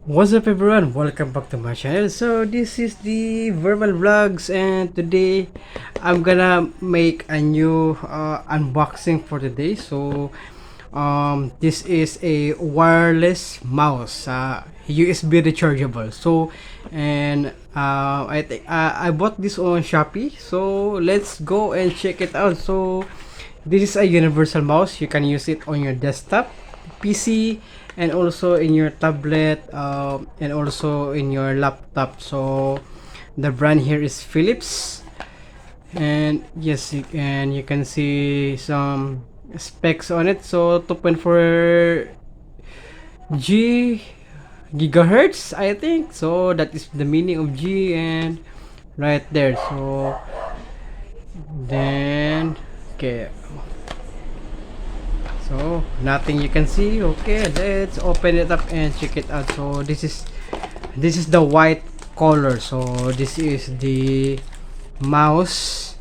What's up everyone, welcome back to my channel. So this is the verbal vlogs, and today I'm gonna make a new unboxing for today. So this is a wireless mouse, USB rechargeable. So and I think I bought this on Shopee, so let's go and check it out. So this is a universal mouse. You can use it on your desktop PC and also in your tablet, and also in your laptop. So the brand here is Philips, and yes, you can see some specs on it. So 2.4 G gigahertz, I think. So that is the meaning of G, and right there. So then okay, so nothing you can see. Okay, let's open it up and check it out. So this is the white color. So this is the mouse,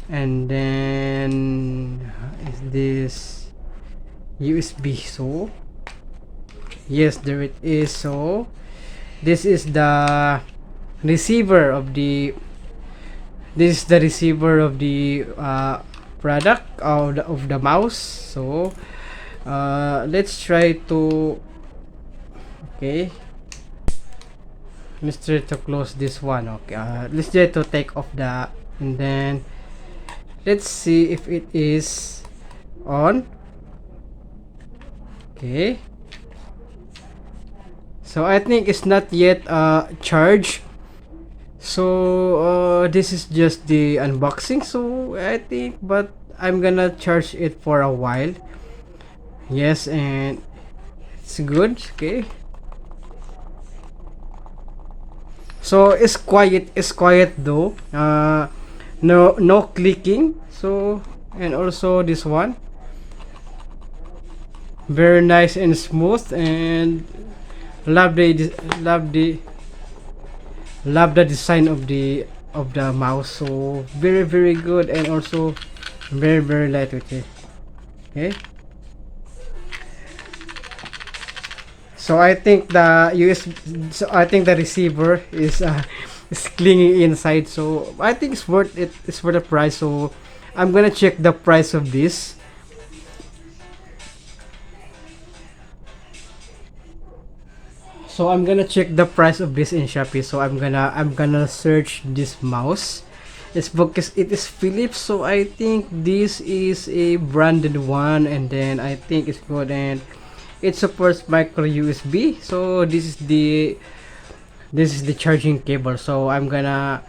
and then is this USB. So yes, there it is. So this is the receiver of the product of the mouse. So let's try to let's try to close this one. Okay, let's try to take off the, and then let's see if it is on. Okay, so I think it's not yet charged. So this is just the unboxing, so I think, but I'm gonna charge it for a while. Yes, and it's good. Okay, so it's quiet though. No clicking. So, and also this one very nice and smooth, and love the design of the mouse. So very good, and also very lightweight. Okay, so I think the receiver is is clinging inside. So I think it's worth it. It's worth the price. So I'm gonna check the price of this. So I'm gonna check the price of this in Shopee. So I'm gonna search this mouse. It's because it is Philips, so I think this is a branded one, and then I think it's good, and it supports micro USB. So this is the charging cable. So I'm gonna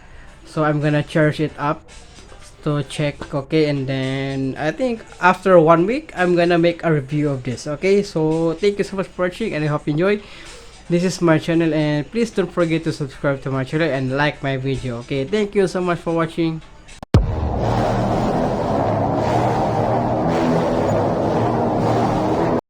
charge it up to check. Okay, and then I think after 1 week I'm gonna make a review of this. Okay, so thank you so much for watching, and I hope you enjoy. This is my channel, and please don't forget to subscribe to my channel and like my video. Okay, thank you so much for watching.